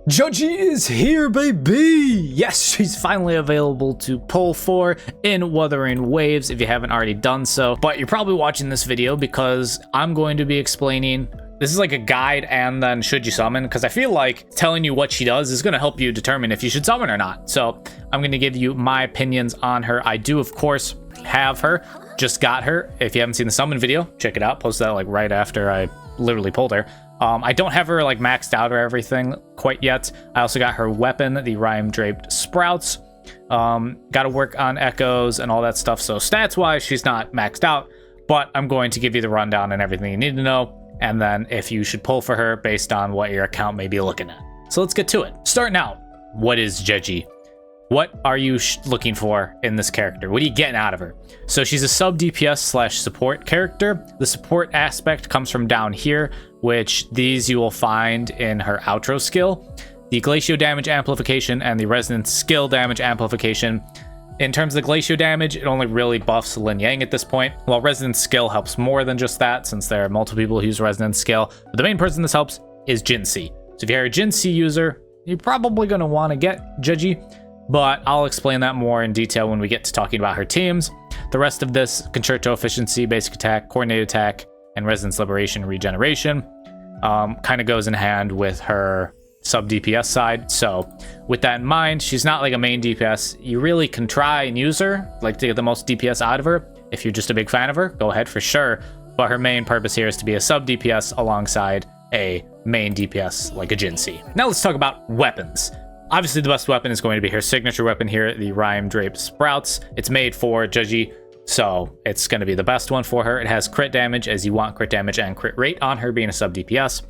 Zhezhi is here, baby! Yes, she's finally available to pull for in Wuthering Waves if you haven't already done so. But you're probably watching this video because I'm going to be explaining. This is like a guide and then should you summon, because I feel like telling you what she does is going to help you determine if you should summon or not. So I'm going to give you my opinions on her. I do, of course, have her. Just got her. If you haven't seen the summon video, check it out. Post that like right after I literally pulled her. I don't have her like maxed out or everything quite yet. I also got her weapon, the Rhyme Draped Sprouts. Got to work on echoes and all that stuff. So stats wise, she's not maxed out, but I'm going to give you the rundown and everything you need to know. And then if you should pull for her based on what your account may be looking at. So let's get to it. Starting out, what is Zhezhi? What are you looking for in this character? What are you getting out of her? So she's a sub DPS slash support character. The support aspect comes from down here, which these you will find in her outro skill. The glacio damage amplification and the resonance skill damage amplification. In terms of the glacio damage, it only really buffs Lin Yang at this point, while resonance skill helps more than just that, since there are multiple people who use resonance skill. But the main person this helps is jinhsi. So if you're a jinhsi user, you're probably going to want to get Zhezhi, but I'll explain that more in detail when we get to talking about her teams. The rest of this, Concerto Efficiency, Basic Attack, Coordinated Attack, and Resonance Liberation Regeneration, kind of goes in hand with her sub DPS side. So with that in mind, she's not like a main DPS. You really can try and use her, like to get the most DPS out of her. If you're just a big fan of her, go ahead for sure. But her main purpose here is to be a sub DPS alongside a main DPS like a jinhsi. Now let's talk about weapons. Obviously, the best weapon is going to be her signature weapon here, the Rhyme Draped Sprouts. It's made for Zhezhi, so it's going to be the best one for her. It has crit damage, as you want crit damage and crit rate on her being a sub DPS.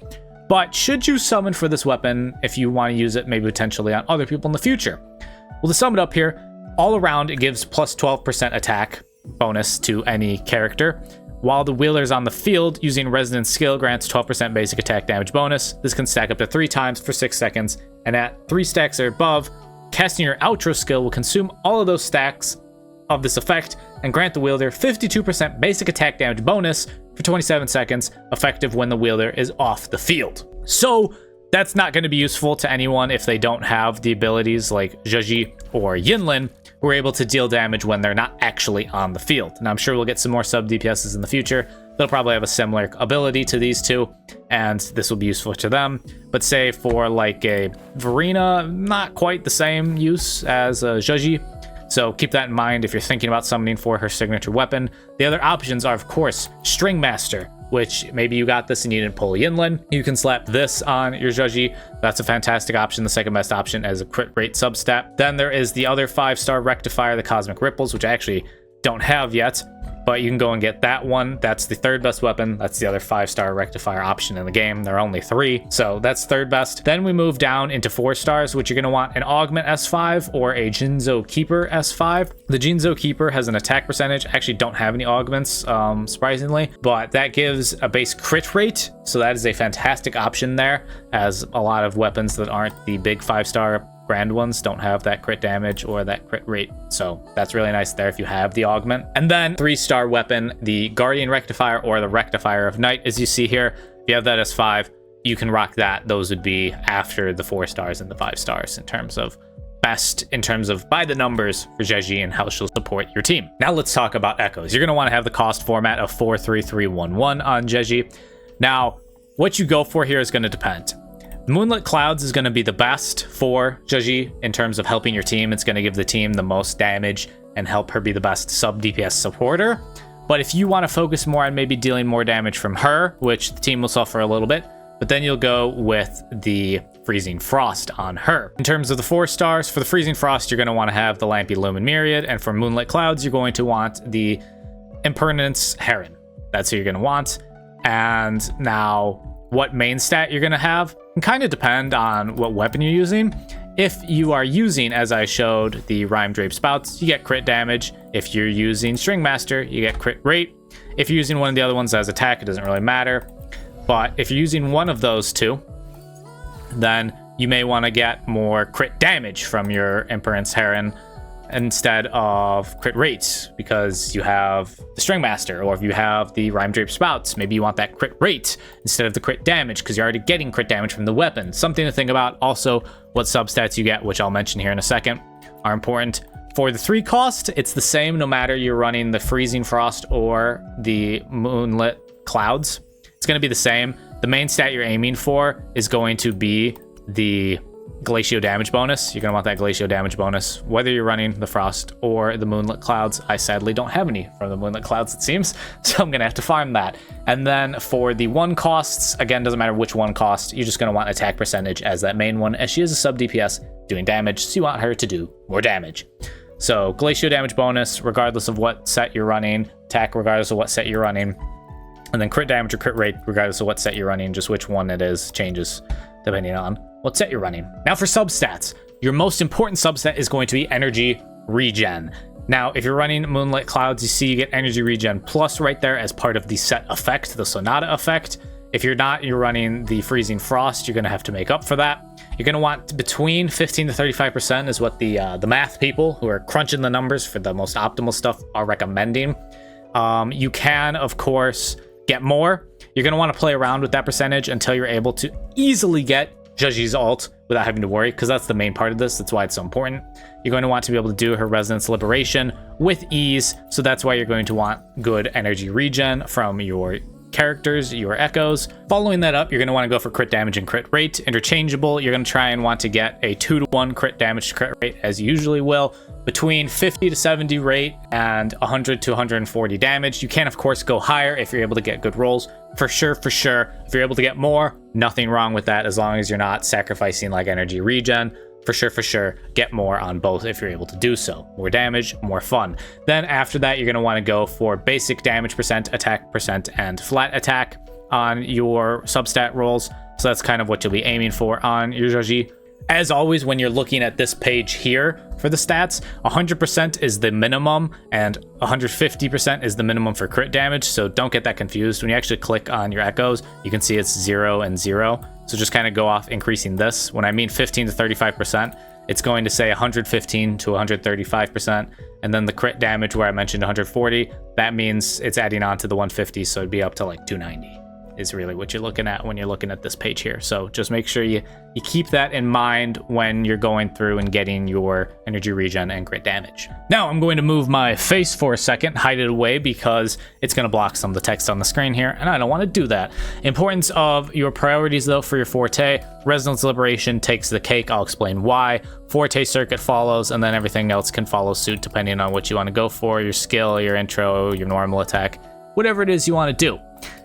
But should you summon for this weapon if you want to use it maybe potentially on other people in the future? Well, to sum it up here, all around it gives plus 12% attack bonus to any character. While the wielder's on the field, using Resonance Skill grants 12% basic attack damage bonus. This can stack up to 3 times for 6 seconds, and at 3 stacks or above, casting your outro skill will consume all of those stacks of this effect and grant the wielder 52% basic attack damage bonus for 27 seconds, effective when the wielder is off the field. So that's not going to be useful to anyone if they don't have the abilities like Zhezhi or Yinlin, who are able to deal damage when they're not actually on the field. And I'm sure we'll get some more sub DPSs in the future. They'll probably have a similar ability to these two, and this will be useful to them. But say for like a Verena, not quite the same use as Zhezhi. So keep that in mind if you're thinking about summoning for her signature weapon. The other options are, of course, String Master, which maybe you got this and you didn't pull Yinlin. You can slap this on your Zhezhi. That's a fantastic option, the second best option as a crit rate substat. Then there is the other 5-star Rectifier, the Cosmic Ripples, which I actually don't have yet, but you can go and get that one. That's the third best weapon. That's the other 5-star Rectifier option in the game. There are only 3, so that's third best. Then we move down into 4 stars, which you're going to want an Augment S5 or a Jinzo Keeper S5. The Jinzo Keeper has an attack percentage. I actually don't have any augments, surprisingly, but that gives a base crit rate, so that is a fantastic option there, as a lot of weapons that aren't the big 5-star grand ones don't have that crit damage or that crit rate, so that's really nice there if you have the augment. And then 3-star weapon, the Guardian Rectifier or the Rectifier of Night, as you see here. If you have that as 5, you can rock that. Those would be after the 4 stars and the 5 stars in terms of best, in terms of by the numbers for Zhezhi and how she'll support your team. Now let's talk about echoes. You're going to want to have the cost format of 43311 on Zhezhi. Now what you go for here is going to depend. Moonlit Clouds is going to be the best for Zhezhi in terms of helping your team. It's going to give the team the most damage and help her be the best sub DPS supporter. But if you want to focus more on maybe dealing more damage from her, which the team will suffer a little bit, but then you'll go with the Freezing Frost on her. In terms of the 4 stars, for the Freezing Frost, you're going to want to have the Lampy Lumen Myriad, and for Moonlit Clouds, you're going to want the Impermanence Heron. That's who you're going to want. And now, what main stat you're going to have can kind of depend on what weapon you're using. If you are using, as I showed, the Rhyme Draped Sprouts, you get crit damage. If you're using String Master, you get crit rate. If you're using one of the other ones as attack, it doesn't really matter. But if you're using one of those two, then you may want to get more crit damage from your Impermanence Heron instead of crit rate because you have the String Master, or if you have the Rhyme Drape Spouts, maybe you want that crit rate instead of the crit damage because you're already getting crit damage from the weapon. Something to think about. Also, what substats you get, which I'll mention here in a second, are important. For the 3 cost, it's the same no matter you're running the Freezing Frost or the Moonlit Clouds. It's going to be the same. The main stat you're aiming for is going to be the glacio damage bonus. You're going to want that glacio damage bonus, whether you're running the Frost or the Moonlit Clouds. I sadly don't have any from the Moonlit Clouds, it seems, so I'm going to have to farm that. And then for the 1 costs, again, doesn't matter which 1 cost, you're just going to want attack percentage as that main one, as she is a sub DPS doing damage, so you want her to do more damage. So glacio damage bonus, regardless of what set you're running, attack regardless of what set you're running, and then crit damage or crit rate regardless of what set you're running. Just which one it is changes depending on what set you're running. Now for substats, your most important substat is going to be energy regen. Now, if you're running Moonlit Clouds, you see you get energy regen plus right there as part of the set effect, the Sonata effect. If you're not, you're running the Freezing Frost, you're going to have to make up for that. You're going to want between 15 to 35% is what the math people who are crunching the numbers for the most optimal stuff are recommending. You can, of course, get more. You're going to want to play around with that percentage until you're able to easily get Zhezhi's ult without having to worry, because that's the main part of this. That's why it's so important. You're going to want to be able to do her Resonance Liberation with ease, so that's why you're going to want good energy regen from your characters, your echoes. Following that up, you're going to want to go for crit damage and crit rate interchangeable. You're going to try and want to get a 2-to-1 crit damage to crit rate, as you usually will, between 50 to 70 rate and 100 to 140 damage. You can, of course, go higher if you're able to get good rolls. For sure. If you're able to get more, nothing wrong with that, as long as you're not sacrificing like energy regen. For sure, get more on both if you're able to do so. More damage, more fun. Then after that, you're going to want to go for basic damage percent, attack percent, and flat attack on your substat rolls. So that's kind of what you'll be aiming for on your Zhezhi. As always, when you're looking at this page here for the stats, 100% is the minimum and 150% is the minimum for crit damage, so don't get that confused. When you actually click on your echoes, you can see it's 0 and 0, so just kind of go off increasing this. When I mean 15 to 35%, it's going to say 115 to 135%, and then the crit damage where I mentioned 140, that means it's adding on to the 150, so it'd be up to like 290. Is really what you're looking at when you're looking at this page here. So just make sure you keep that in mind when you're going through and getting your energy regen and crit damage. Now I'm going to move my face for a second, hide it away because it's going to block some of the text on the screen here, and I don't want to do that. Importance of your priorities though for your Forte, Resonance Liberation takes the cake. I'll explain why. Forte Circuit follows, and then everything else can follow suit depending on what you want to go for, your skill, your intro, your normal attack, whatever it is you want to do.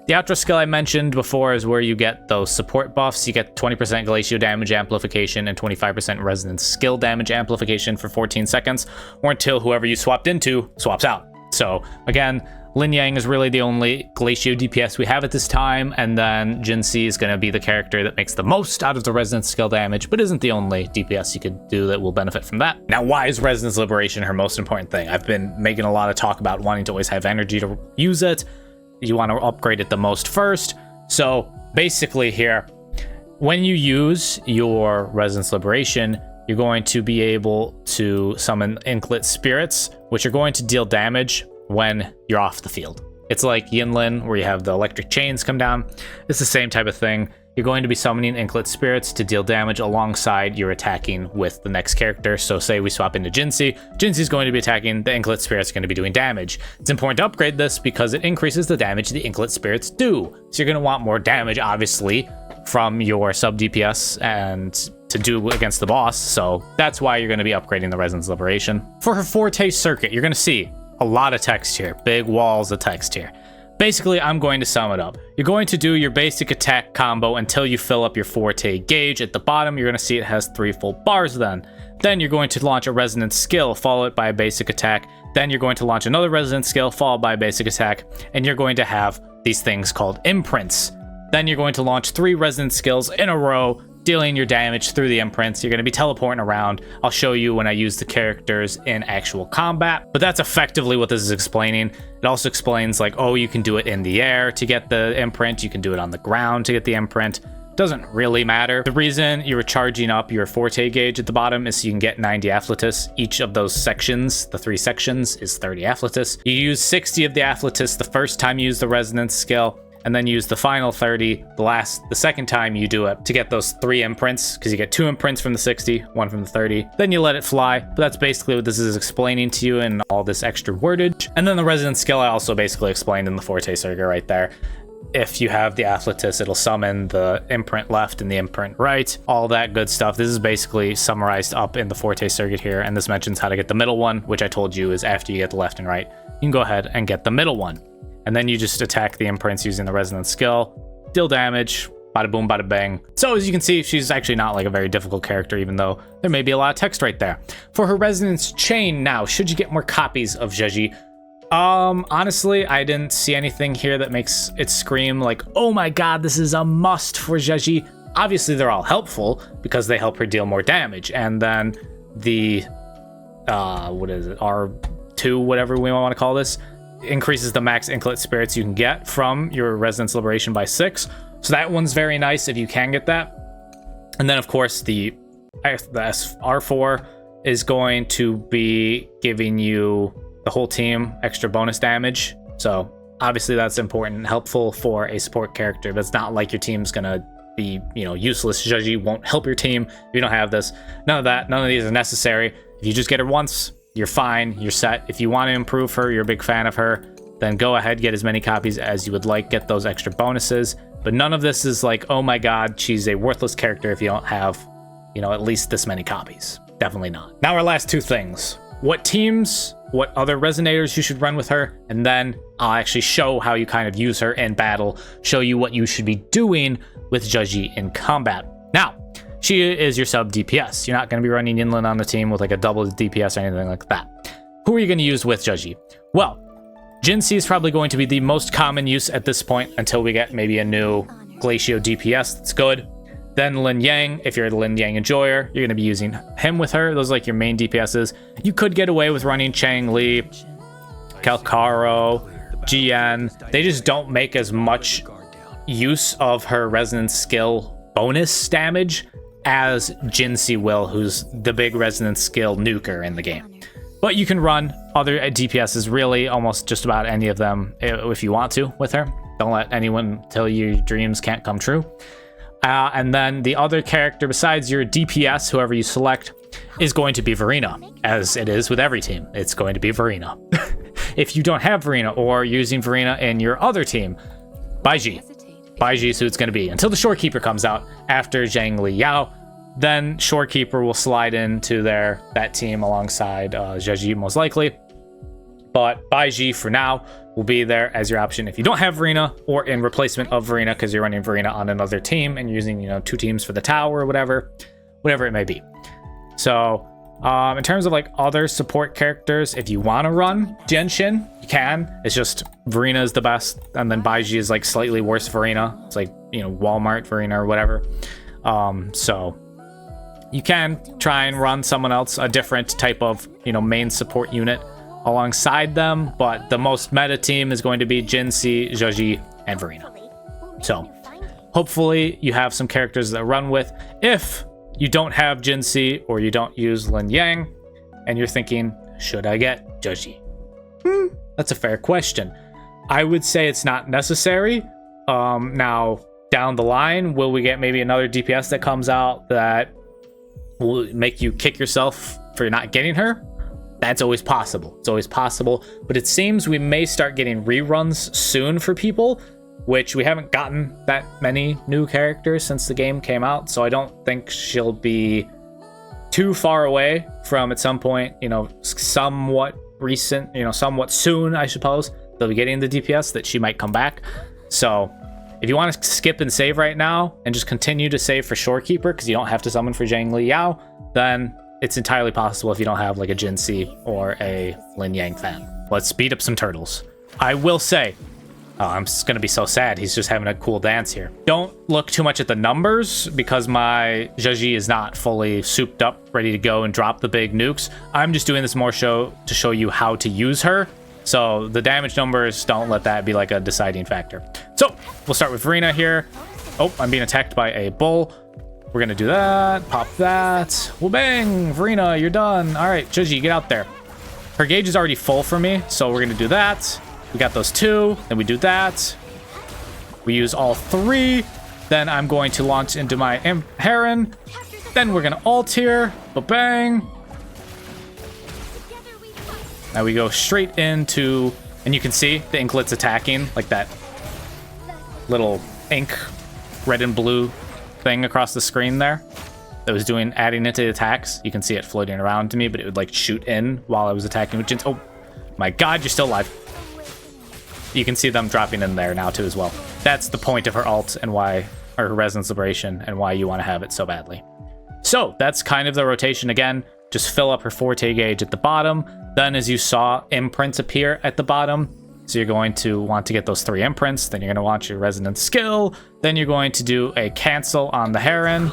The outro skill I mentioned before is where you get those support buffs. You get 20% Glacio damage amplification and 25% Resonance skill damage amplification for 14 seconds, or until whoever you swapped into swaps out. So again, Lin Yang is really the only Glacio DPS we have at this time, and then Jinhsi is going to be the character that makes the most out of the Resonance skill damage, but isn't the only DPS you could do that will benefit from that. Now, why is Resonance Liberation her most important thing? I've been making a lot of talk about wanting to always have energy to use it. You want to upgrade it the most first. So basically here, when you use your Resonance Liberation, you're going to be able to summon Inklet Spirits, which are going to deal damage when you're off the field. It's like Yinlin, where you have the electric chains come down. It's the same type of thing. You're going to be summoning Inklet Spirits to deal damage alongside your attacking with the next character. So say we swap into Jinhsi. Jinhsi's going to be attacking, the Inklet Spirits are going to be doing damage. It's important to upgrade this because it increases the damage the Inklet Spirits do. So you're going to want more damage, obviously, from your sub DPS and to do against the boss. So that's why you're going to be upgrading the Resonance Liberation. For her Forte Circuit, you're going to see a lot of text here, big walls of text here. Basically, I'm going to sum it up. You're going to do your basic attack combo until you fill up your Forte gauge. At the bottom, you're going to see it has 3 full bars then. Then you're going to launch a Resonance skill, follow it by a basic attack. Then you're going to launch another Resonance skill, followed by a basic attack. And you're going to have these things called imprints. Then you're going to launch 3 Resonance skills in a row, dealing your damage through the imprints. You're going to be teleporting around. I'll show you when I use the characters in actual combat, but that's effectively what this is explaining. It also explains like, oh, you can do it in the air to get the imprint. You can do it on the ground to get the imprint. doesn't really matter. The reason you were charging up your forte gauge at the bottom is so you can get 90 afflatus. Each of those sections, the 3 sections, is 30 afflatus. You use 60 of the afflatus the first time you use the resonance skill, and then use the final 30 the second time you do it to get those 3 imprints, because you get 2 imprints from the 60, 1 from the 30. Then you let it fly. But that's basically what this is explaining to you in all this extra wordage. And then the resonance skill I also basically explained in the forte circuit right there. If you have the afflatus, it'll summon the imprint left and the imprint right, all that good stuff. This is basically summarized up in the forte circuit here, and this mentions how to get the middle one, which I told you is after you get the left and right, you can go ahead and get the middle one. And then you just attack the imprints using the resonance skill, deal damage, bada boom, bada bang. So as you can see, she's actually not like a very difficult character, even though there may be a lot of text right there. For her resonance chain now, should you get more copies of Zhezhi? Honestly, I didn't see anything here that makes it scream like, oh my god, this is a must for Zhezhi. Obviously, they're all helpful because they help her deal more damage. And then the, what is it, R2, whatever we want to call this, increases the max inklet spirits you can get from your resonance liberation by 6. So that one's very nice if you can get that. And then, of course, the R4 is going to be giving you the whole team extra bonus damage. So obviously that's important and helpful for a support character, but it's not like your team's gonna be, you know, useless. Zhezhi won't help your team if you don't have this. None of that. None of these are necessary. If you just get her once, you're fine. You're set. If you want to improve her, you're a big fan of her, then go ahead, get as many copies as you would like, get those extra bonuses. But none of this is like, oh my god, she's a worthless character if you don't have, you know, at least this many copies. Definitely not. Now our last 2 things. What teams, what other resonators you should run with her, and then I'll actually show how you kind of use her in battle, show you what you should be doing with Zhezhi in combat. Now, she is your sub DPS. You're not going to be running Yinlin on the team with like a double DPS or anything like that. Who are you going to use with Zhezhi? Well, jinhsi is probably going to be the most common use at this point until we get maybe a new glacio DPS that's good. Then Lin Yang, if you're a Lin Yang enjoyer, you're going to be using him with her. Those are like your main DPSs. You could get away with running xiangli, Calcaro, GN. They just don't make as much use of her resonance skill bonus damage as jinhsi will, who's the big resonance skill nuker in the game. But you can run other DPSs, really, almost just about any of them if you want to with her. Don't let anyone tell you your dreams can't come true. And then the other character besides your DPS, whoever you select, is going to be Verena, as it is with every team. It's going to be Verena. If you don't have Verena or using Verena in your other team, Baizhi. Baizhi's who it's going to be. Until the Shorekeeper comes out after Xiangli Yao, then Shorekeeper will slide into that team alongside Zhezhi most likely. But Baizhi for now will be there as your option if you don't have Verena, or in replacement of Verena because you're running Verena on another team and you're using, you know, 2 teams for the tower or whatever it may be. So in terms of like other support characters, if you want to run Genshin, you can. It's just Verena is the best, and then Baizhi is like slightly worse Verena. It's like, you know, Walmart Verena or whatever. So you can try and run someone else, a different type of, you know, main support unit alongside them, but the most meta team is going to be jinhsi, Zhezhi, and Verena. So hopefully you have some characters that run with. If you don't have jinhsi or you don't use Lin Yang and you're thinking, should I get Zhezhi? That's a fair question. I would say it's not necessary. Now down the line, will we get maybe another DPS that comes out that will make you kick yourself for not getting her? That's always possible. It's always possible. But it seems we may start getting reruns soon for people, which we haven't gotten that many new characters since the game came out. So I don't think she'll be too far away from at some point, you know, somewhat recent, you know, somewhat soon, I suppose. They'll be getting the DPS that she might come back. So if you want to skip and save right now and just continue to save for Shorekeeper because you don't have to summon for Xiangli Yao, then it's entirely possible if you don't have like a jinhsi or a Lin Yang fan. Let's speed up some turtles. I will say, I'm just gonna be so sad. He's just having a cool dance here. Don't look too much at the numbers because my Zhezhi is not fully souped up, ready to go and drop the big nukes. I'm just doing this more to show you how to use her. So the damage numbers, don't let that be like a deciding factor. So we'll start with Verena here. Oh, I'm being attacked by a bull. We're gonna do that. Pop that. Well, bang! Verena, you're done. All right, Zhezhi, get out there. Her gauge is already full for me, so we're gonna do that. We got those 2. Then we do that. We use all 3. Then I'm going to launch into my Heron. Then we're gonna ult here. Ba-bang. Now we go straight into, and you can see the inklets attacking, like that little ink, red and blue thing across the screen there that was adding into the attacks. You can see it floating around to me, but it would like shoot in while I was attacking with Jins. Oh my god, you're still alive. You can see them dropping in there now too as well. That's the point of her ult and why, or her Resonance Liberation, and why you want to have it so badly. So that's kind of the rotation again. Just fill up her forte gauge at the bottom. Then, as you saw, imprints appear at the bottom. So you're going to want to get those 3 imprints. Then you're going to want your Resonance skill. Then you're going to do a cancel on the Heron.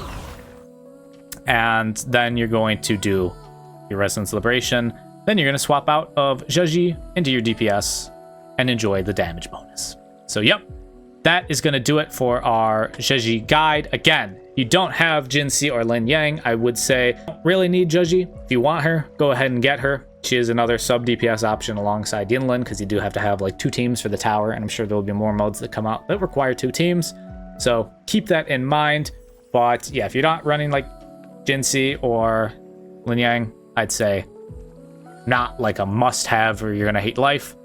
And then you're going to do your Resonance Liberation. Then you're going to swap out of Zhezhi into your DPS and enjoy the damage bonus. So, yep. That is going to do it for our Zhezhi guide. Again, you don't have Jinhsi or Lin Yang, I would say. Don't really need Zhezhi. If you want her, go ahead and get her. She is another sub DPS option alongside Yinlin, because you do have to have like 2 teams for the tower, and I'm sure there will be more modes that come out that require 2 teams. So keep that in mind. But yeah, if you're not running like Jinhsi or Lin Yang, I'd say not like a must-have or you're gonna hate life.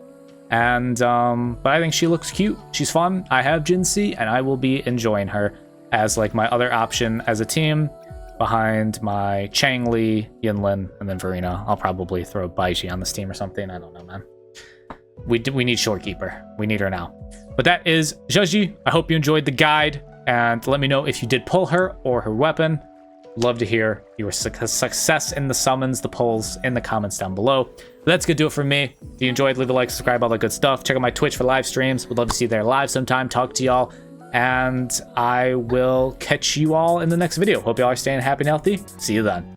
And but I think she looks cute. She's fun. I have Jinhsi, and I will be enjoying her as like my other option as a team behind my xiangli, Yinlin, and then Verena. I'll probably throw Baiji on this team or something. I don't know, man. We need Shorekeeper. We need her now. But that is Zhezhi. I hope you enjoyed the guide, and let me know if you did pull her or her weapon. Love to hear your success in the summons, the pulls in the comments down below. But that's gonna do it for me. If you enjoyed, leave a like, subscribe, all that good stuff. Check out my Twitch for live streams. Would love to see you there live sometime. Talk to y'all, and I will catch you all in the next video. Hope y'all are staying happy and healthy. See you then.